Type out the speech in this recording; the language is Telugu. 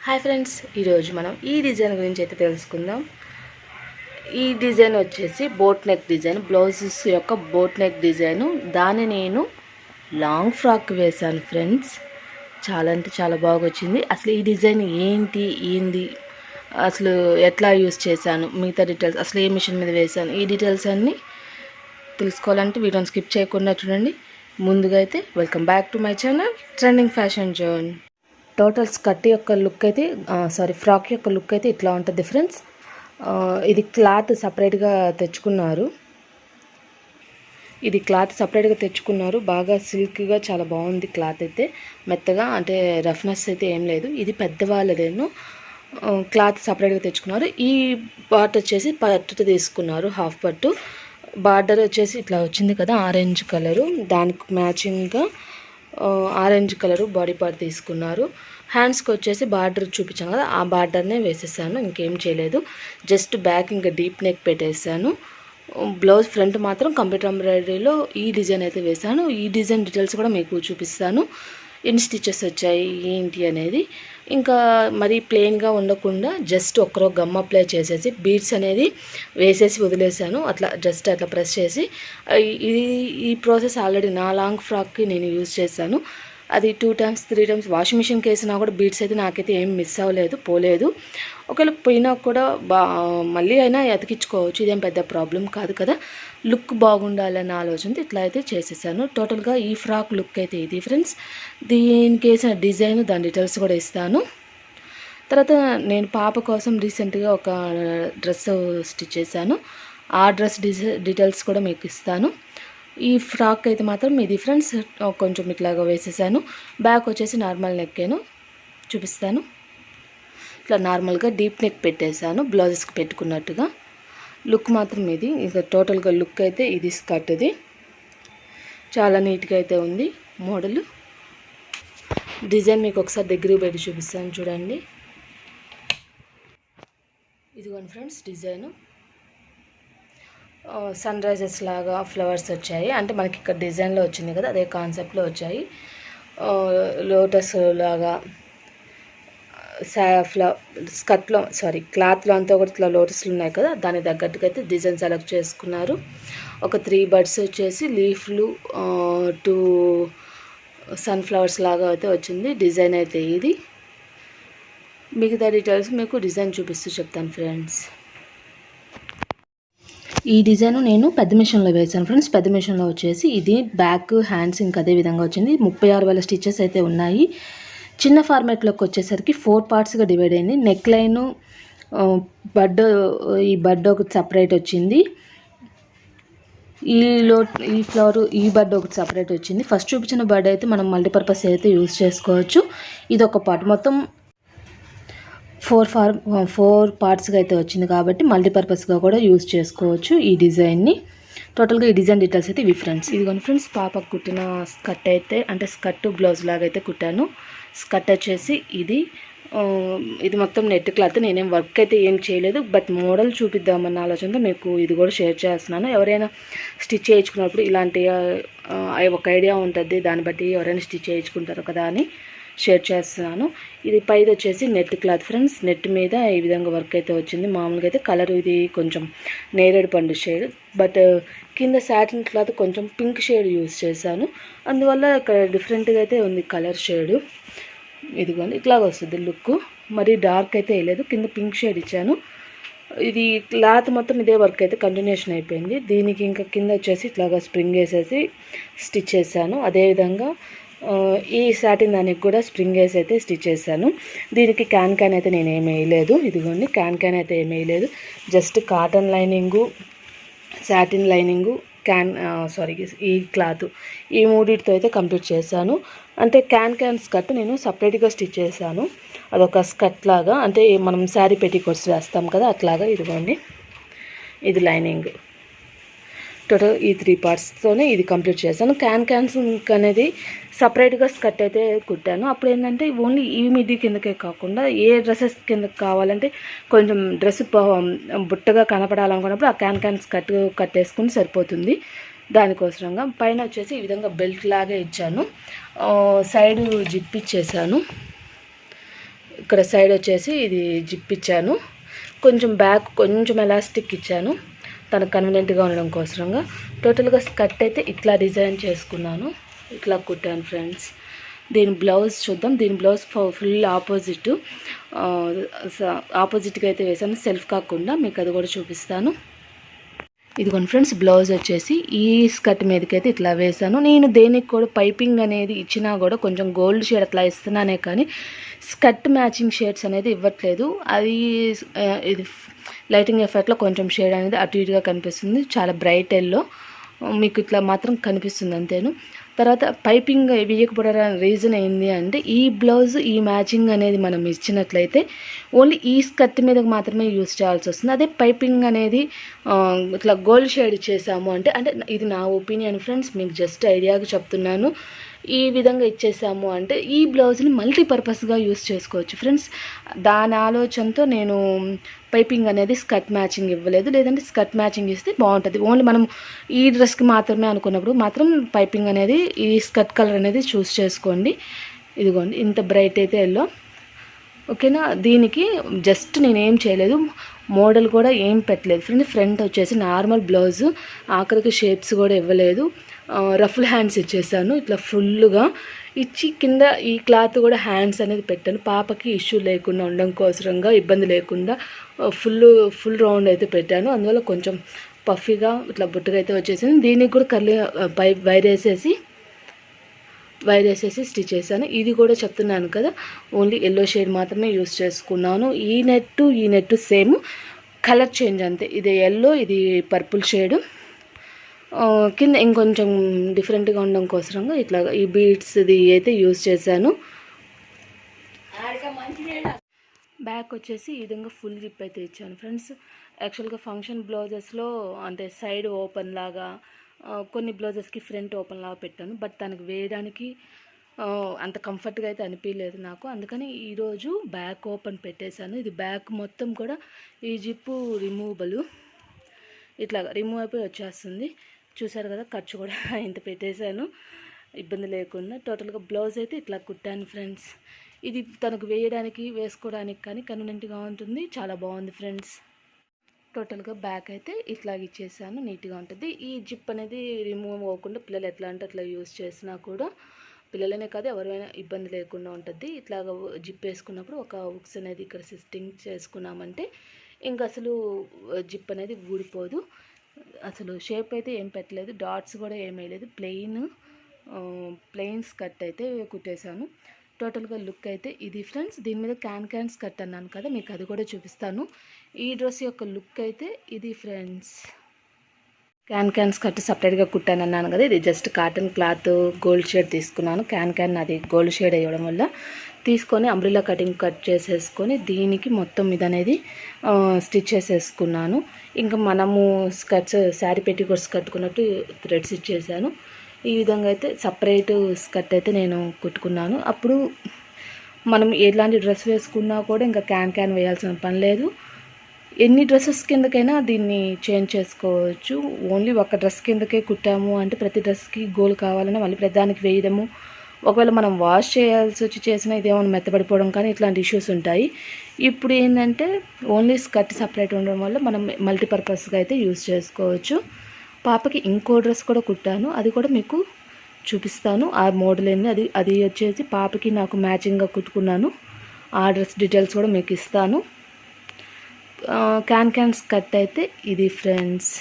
హాయ్ ఫ్రెండ్స్, ఈరోజు మనం ఈ డిజైన్ గురించి అయితే తెలుసుకుందాం. ఈ డిజైన్ వచ్చేసి బోట్ నెక్ డిజైన్, బ్లౌజెస్ యొక్క బోట్ నెక్ డిజైను. దాన్ని నేను లాంగ్ ఫ్రాక్ వేశాను ఫ్రెండ్స్. చాలా అంటే చాలా బాగా వచ్చింది. అసలు ఈ డిజైన్ ఏంది అసలు ఎట్లా యూస్ చేశాను, మిగతా డీటెయిల్స్, అసలు ఏ మిషన్ మీద వేశాను, ఈ డీటెయిల్స్ అన్నీ తెలుసుకోవాలంటే వీడియోని స్కిప్ చేయకుండా చూడండి. ముందుగా అయితే welcome back to my channel trending fashion zone. Total skirt యొక్క లుక్ అయితే ఫ్రాక్ యొక్క లుక్ అయితే ఇట్లా ఉంటుంది ఫ్రెండ్స్. ఇది క్లాత్ సపరేట్గా తెచ్చుకున్నారు. బాగా సిల్క్గా చాలా బాగుంది. క్లాత్ అయితే మెత్తగా, అంటే రఫ్నెస్ అయితే ఏం లేదు. ఇది పెద్దవాళ్ళదేను. క్లాత్ సపరేట్గా తెచ్చుకున్నారు. ఈ పార్ట్ వచ్చేసి పట్టు తీసుకున్నారు, హాఫ్ పట్టు. బార్డర్ వచ్చేసి ఇట్లా వచ్చింది కదా, ఆరెంజ్ కలరు. దానికి మ్యాచింగ్గా ఆరెంజ్ కలరు బాడీ పార్ట్ తీసుకున్నారు. హ్యాండ్స్కి వచ్చేసి బార్డర్ చూపించాను కదా, ఆ బార్డర్నే వేసేసాను. ఇంకేం చేయలేదు. జస్ట్ బ్యాక్ ఇంకా డీప్ నెక్ పెట్టేసాను. బ్లౌజ్ ఫ్రంట్ మాత్రం కంప్యూటర్ ఎంబ్రాయిడరీలో ఈ డిజైన్ అయితే వేసాను. ఈ డిజైన్ డీటెయిల్స్ కూడా మీకు చూపిస్తాను, ఎన్ని స్టిచెస్ వచ్చాయి ఏంటి అనేది. ఇంకా మరి ప్లెయిన్గా ఉండకుండా జస్ట్ ఒక్కరో గమ్ అప్లై చేసేసి బీడ్స్ అనేది వేసేసి వదిలేసాను. జస్ట్ అట్లా ప్రెస్ చేసి ఈ ప్రాసెస్ ఆల్రెడీ నా లాంగ్ ఫ్రాక్కి నేను యూజ్ చేశాను. అది 2 times 3 times వాషింగ్ మిషన్కి వేసినా కూడా బీడ్స్ అయితే నాకైతే ఏం మిస్ అవ్వలేదు, పోలేదు. ఒకవేళ పోయినా కూడా మళ్ళీ అయినా ఎతికించుకోవచ్చు, ఇదేం పెద్ద ప్రాబ్లం కాదు కదా. లుక్ బాగుండాలన్న ఆలోచనతో ఇట్లా అయితే చేసేసాను. టోటల్గా ఈ ఫ్రాక్ లుక్ అయితే ఇది ఫ్రెండ్స్. దీనికి వేసిన డిజైన్, దాని డీటెయిల్స్ కూడా ఇస్తాను. తర్వాత నేను పాప కోసం రీసెంట్గా ఒక డ్రెస్ స్టిచ్ చేశాను. ఆ డ్రెస్ డీటెయిల్స్ కూడా మీకు ఇస్తాను. ఈ ఫ్రాక్ అయితే మాత్రం ఇది ఫ్రెండ్స్ కొంచెం ఇట్లాగా వేసేసాను. బ్యాక్ వచ్చేసి నార్మల్ నెక్కేను, చూపిస్తాను. ఇట్లా నార్మల్గా డీప్ నెక్ పెట్టేశాను, బ్లౌజెస్కి పెట్టుకున్నట్టుగా. లుక్ మాత్రం ఇది. ఇక టోటల్గా లుక్ అయితే ఇది స్కర్ట్ది. చాలా నీట్గా అయితే ఉంది మోడల్. డిజైన్ మీకు ఒకసారి దగ్గరికి పెట్టి చూపిస్తాను చూడండి. ఇదిగోండి ఫ్రెండ్స్ డిజైను. సన్ రైజెస్ లాగా ఫ్లవర్స్ వచ్చాయి, అంటే మనకి ఇక్కడ డిజైన్లో వచ్చింది కదా, అదే కాన్సెప్ట్లో వచ్చాయి. లోటస్ లాగా స్కర్ట్లో క్లాత్లో అంతా కూడా ఇట్లా లోటస్లు ఉన్నాయి కదా, దానికి తగ్గట్టుగా అయితే డిజైన్ సెలెక్ట్ చేసుకున్నారు. ఒక 3 బర్డ్స్ వచ్చేసి లీఫ్లు, 2 సన్ఫ్లవర్స్ లాగా అయితే వచ్చింది. డిజైన్ అయితే ఇది. మిగతా డీటెయిల్స్ మీకు డిజైన్ చూపిస్తూ చెప్తాను ఫ్రెండ్స్. ఈ డిజైన్ నేను పెద్ద మిషన్లో వేసాను ఫ్రెండ్స్. పెద్ద మిషన్లో వచ్చేసి ఇది బ్యాక్, హ్యాండ్స్ ఇంకా అదే విధంగా వచ్చింది. 36,000 స్టిచెస్ అయితే ఉన్నాయి. చిన్న ఫార్మాట్లోకి వచ్చేసరికి 4 పార్ట్స్గా డివైడ్ అయింది. నెక్ లైను, ఈ బడ్ ఒకటి సపరేట్ వచ్చింది. ఈ ఫ్లవర్, ఈ బడ్ ఒకటి సపరేట్ వచ్చింది. ఫస్ట్ చూపించిన బడ్ అయితే మనం మల్టీపర్పస్ అయితే యూజ్ చేసుకోవచ్చు. ఇది ఒక పార్ట్, మొత్తం 4 పార్ట్స్గా అయితే వచ్చింది కాబట్టి మల్టీపర్పస్గా కూడా యూజ్ చేసుకోవచ్చు ఈ డిజైన్ని. టోటల్గా ఈ డిజైన్ డీటెయిల్స్ అయితే ఇవి ఫ్రెండ్స్. ఇదిగోండి ఫ్రెండ్స్, పాపకు కుట్టిన స్కర్ట్ అయితే, అంటే స్కర్ట్ బ్లౌజ్ లాగా అయితే కుట్టాను. స్కర్ట్ వచ్చేసి ఇది మొత్తం నెట్ క్లాత్. నేనేం వర్క్ అయితే ఏం చేయలేదు, బట్ మోడల్ చూపిద్దామన్న ఆలోచనతో మీకు ఇది కూడా షేర్ చేస్తున్నాను. ఎవరైనా స్టిచ్ చేయించుకున్నప్పుడు ఇలాంటి ఒక ఐడియా ఉంటుంది, దాన్ని బట్టి ఎవరైనా స్టిచ్ చేయించుకుంటారు కదా అని షేర్ చేస్తున్నాను. ఇది పైది వచ్చేసి నెట్ క్లాత్ ఫ్రెండ్స్. నెట్ మీద ఈ విధంగా వర్క్ అయితే వచ్చింది. మామూలుగా అయితే కలర్ ఇది కొంచెం నేరేడు పండు షేడ్, బట్ కింద సాటిన్ క్లాత్ కొంచెం పింక్ షేడ్ యూజ్ చేశాను. అందువల్ల ఇక్కడ డిఫరెంట్గా అయితే ఉంది కలర్ షేడు. ఇదిగోండి ఇట్లాగ వస్తుంది లుక్. మరి డార్క్ అయితే వేయలేదు, కింద పింక్ షేడ్ ఇచ్చాను. ఇది క్లాత్ మొత్తం ఇదే వర్క్ అయితే కంటిన్యూషన్ అయిపోయింది. దీనికి ఇంకా కింద వచ్చేసి ఇట్లాగా స్ప్రింగ్ వేసేసి స్టిచ్ చేశాను. అదేవిధంగా ఈ సాటిన్ దానికి కూడా స్ప్రింగ్ వేసి అయితే స్టిచ్ చేశాను. దీనికి క్యాన్ అయితే నేను ఏమి వేయలేదు. ఇదిగోండి క్యాన్ అయితే ఏమి వేయలేదు. Just cotton lining, satin lining, ఈ క్లాత్, ఈ మూడిటితో అయితే కంప్లీట్ చేశాను. అంటే క్యాన్ స్కర్ట్ నేను సపరేట్గా స్టిచ్ చేశాను. అదొక స్కర్ట్ లాగా, అంటే మనం శారీ పెట్టికోట్స్ వేస్తాం కదా అట్లాగా. ఇదిగోండి ఇది లైనింగ్. టోటల్ ఈ 3 పార్ట్స్తోనే ఇది కంప్లీట్ చేశాను. క్యాన్స్ అనేది సపరేట్గా స్కర్ట్ అయితే కుట్టాను. అప్పుడు ఏంటంటే ఓన్లీ ఈ మిడ్డీ కిందకే కాకుండా ఏ డ్రెస్సెస్ కిందకి కావాలంటే కొంచెం డ్రెస్ బుట్టగా కనపడాలనుకున్నప్పుడు ఆ క్యాన్ స్కర్ట్ కట్టేసుకుని సరిపోతుంది. దానికోసంగా పైన వచ్చేసి ఈ విధంగా బెల్ట్ లాగా ఇచ్చాను. సైడ్ జిప్ ఇచ్చేసాను. ఇక్కడ సైడ్ వచ్చేసి ఇది జిప్ ఇచ్చాను, కొంచెం బ్యాక్ కొంచెం ఎలాస్టిక్ ఇచ్చాను తనకు కన్వీనియంట్గా ఉండడం కోసంగా. టోటల్గా స్కర్ట్ అయితే ఇట్లా డిజైన్ చేసుకున్నాను, ఇట్లా కుట్టాను ఫ్రెండ్స్. దీని బ్లౌజ్ చూద్దాం. దీని బ్లౌజ్ ఫుల్ ఆపోజిట్గా అయితే వేసాను, సెల్ఫ్ కాకుండా. మీకు అది కూడా చూపిస్తాను. ఇదిగోండి ఫ్రెండ్స్, బ్లౌజ్ వచ్చేసి ఈ స్కర్ట్ మీదకి అయితే ఇట్లా వేసాను. నేను దేనికి కూడా పైపింగ్ అనేది ఇచ్చినా కూడా కొంచెం గోల్డ్ షేడ్ అట్లా ఇస్తున్నానే కానీ స్కర్ట్ మ్యాచింగ్ షేడ్స్ అనేది ఇవ్వట్లేదు. అది ఇది లైటింగ్ ఎఫెక్ట్లో కొంచెం షేడ్ అనేది అటు ఇటుగా కనిపిస్తుంది, చాలా బ్రైట్ ఎల్లో మీకు ఇట్లా మాత్రం కనిపిస్తుంది అంతేను. తర్వాత పైపింగ్ వేయకపోవడానికి రీజన్ ఏంది అంటే ఈ బ్లౌజ్ ఈ మ్యాచింగ్ అనేది మనం ఇచ్చినట్లయితే ఓన్లీ ఈ స్కర్ట్ మీద మాత్రమే యూస్ చేయాల్సి వస్తుంది. అదే పైపింగ్ అనేది ఇట్లా గోల్డ్ షేడ్ ఇచ్చేసాము అంటే ఇది నా ఒపీనియన్ ఫ్రెండ్స్, మీకు జస్ట్ ఐడియాగా చెప్తున్నాను. ఈ విధంగా ఇచ్చేసాము అంటే ఈ బ్లౌజ్ని మల్టీపర్పస్గా యూస్ చేసుకోవచ్చు ఫ్రెండ్స్. దాని ఆలోచనతో నేను పైపింగ్ అనేది స్కర్ట్ మ్యాచింగ్ ఇవ్వలేదు, లేదంటే స్కర్ట్ మ్యాచింగ్ ఇస్తే బాగుంటుంది. ఓన్లీ మనం ఈ డ్రెస్కి మాత్రమే అనుకున్నప్పుడు మాత్రం పైపింగ్ అనేది ఈ స్కర్ట్ కలర్ అనేది చూస్ చేసుకోండి. ఇదిగోండి ఇంత బ్రైట్ అయితే ఎల్లో, ఓకేనా. దీనికి జస్ట్ నేనేం చేయలేదు, మోడల్ కూడా ఏం పెట్టలేదు ఫ్రెండ్. ఫ్రంట్ వచ్చేసి నార్మల్ బ్లౌజు, ఆఖరికి షేప్స్ కూడా ఇవ్వలేదు, రఫుల్ హ్యాండ్స్ ఇచ్చేసాను. ఇట్లా ఫుల్గా ఇచ్చి కింద ఈ క్లాత్ కూడా హ్యాండ్స్ అనేది పెట్టాను, పాపకి ఇష్యూ లేకుండా ఉండడం కోసరంగా, ఇబ్బంది లేకుండా ఫుల్ రౌండ్ అయితే పెట్టాను. అందువల్ల కొంచెం పఫీగా ఇట్లా బుట్టుగా అయితే వచ్చేసింది. దీనికి కూడా కర్లీ వైర్ వేసేసి స్టిచ్ చేశాను. ఇది కూడా చెప్తున్నాను కదా, ఓన్లీ ఎల్లో షేడ్ మాత్రమే యూస్ చేసుకున్నాను. ఈ నెట్టు సేమ్, కలర్ చేంజ్ అంతే. ఇది ఎల్లో, ఇది పర్పుల్ షేడు. కింద ఇంకొంచెం డిఫరెంట్గా ఉండడం కోసంగా ఇట్లా ఈ బీడ్స్ది అయితే యూస్ చేశాను. బ్యాక్ వచ్చేసి ఈ విధంగా ఫుల్ జిప్ అయితే ఇచ్చాను ఫ్రెండ్స్. యాక్చువల్గా ఫంక్షన్ బ్లౌజెస్లో అంటే సైడ్ ఓపెన్ లాగా, కొన్ని బ్లౌజెస్కి ఫ్రంట్ ఓపెన్ లాగా పెట్టాను, బట్ దానికి వేయడానికి అంత కంఫర్ట్గా అయితే అనిపించలేదు నాకు. అందుకని ఈరోజు బ్యాక్ ఓపెన్ పెట్టేశాను. ఇది బ్యాక్ మొత్తం కూడా ఈ జిప్పు రిమూవబుల్, ఇట్లా రిమూవ్ అయిపోయి వచ్చేస్తుంది. చూసారు కదా, ఖర్చు కూడా ఇంత పెట్టేశాను ఇబ్బంది లేకుండా. టోటల్గా బ్లౌజ్ అయితే ఇట్లా కుట్టాను ఫ్రెండ్స్. ఇది తనకు వేయడానికి వేసుకోవడానికి కానీ కన్వీనియంట్గా ఉంటుంది, చాలా బాగుంది ఫ్రెండ్స్. టోటల్గా బ్యాక్ అయితే ఇట్లా ఇచ్చేసాను, నీట్గా ఉంటుంది. ఈ జిప్ అనేది రిమూవ్ అవ్వకుండా పిల్లలు ఎట్లా అంటే అట్లా యూస్ చేసినా కూడా, పిల్లలనే కాదు ఎవరైనా ఇబ్బంది లేకుండా ఉంటుంది. ఇట్లాగ జిప్ వేసుకున్నప్పుడు ఒక హుక్స్ అనేది ఇక్కడ సిస్టింగ్ చేసుకున్నామంటే ఇంకా అసలు జిప్ అనేది ఊడిపోదు. అసలు షేప్ అయితే ఏం పెట్టలేదు, డాట్స్ కూడా ఏం వేయలేదు, ప్లెయిన్ స్కర్ట్ అయితే కుట్టేశాను. టోటల్గా లుక్ అయితే ఇది ఫ్రెండ్స్. దీని మీద క్యాన్ స్కర్ట్ అన్నాను కదా, మీకు అది కూడా చూపిస్తాను. ఈ డ్రెస్ యొక్క లుక్ అయితే ఇది ఫ్రెండ్స్. క్యాన్ స్కర్ట్ సపరేట్గా కుట్టాను అన్నాను కదా, ఇది just cotton cloth gold shade తీసుకున్నాను. క్యాన్ అది గోల్డ్ షేడ్ అయ్యడం వల్ల తీసుకొని అంబ్రిల్లా కట్ చేసేసుకొని దీనికి మొత్తం ఇది అనేది స్టిచ్ చేసేసుకున్నాను. ఇంకా మనము స్కర్ట్స్ శారీ పెట్టికోట్స్ కట్టుకున్నట్టు థ్రెడ్స్ ఇచ్చేసాను. ఈ విధంగా అయితే సపరేట్ స్కర్ట్ అయితే నేను కుట్టుకున్నాను. అప్పుడు మనం ఎలాంటి డ్రెస్ వేసుకున్నా కూడా ఇంకా క్యాన్ వేయాల్సిన పని లేదు. ఎన్ని డ్రెస్సెస్ కిందకైనా దీన్ని చేంజ్ చేసుకోవచ్చు. ఓన్లీ ఒక డ్రెస్ కిందకే కుట్టాము అంటే ప్రతి డ్రెస్కి గోల్ కావాలన్నా మళ్ళీ ప్రతిదానికి వేయడము, ఒకవేళ మనం వాష్ చేయాల్సి వచ్చి చేసినా ఇదేమైనా మెత్తబడిపోవడం కానీ ఇట్లాంటి ఇష్యూస్ ఉంటాయి. ఇప్పుడు ఏంటంటే ఓన్లీ స్కర్ట్ సపరేట్ ఉండడం వల్ల మనం మల్టీపర్పస్గా అయితే యూస్ చేసుకోవచ్చు. పాపకి ఇంకో డ్రెస్ కూడా కుట్టాను, అది కూడా మీకు చూపిస్తాను. ఆ మోడల్ ఏంది అది వచ్చేసి పాపకి నాకు మ్యాచింగ్గా కుట్టుకున్నాను. ఆ డ్రెస్ డీటెయిల్స్ కూడా మీకు ఇస్తాను. క్యాన్ స్కర్ట్ అయితే ఇది ఫ్రెండ్స్.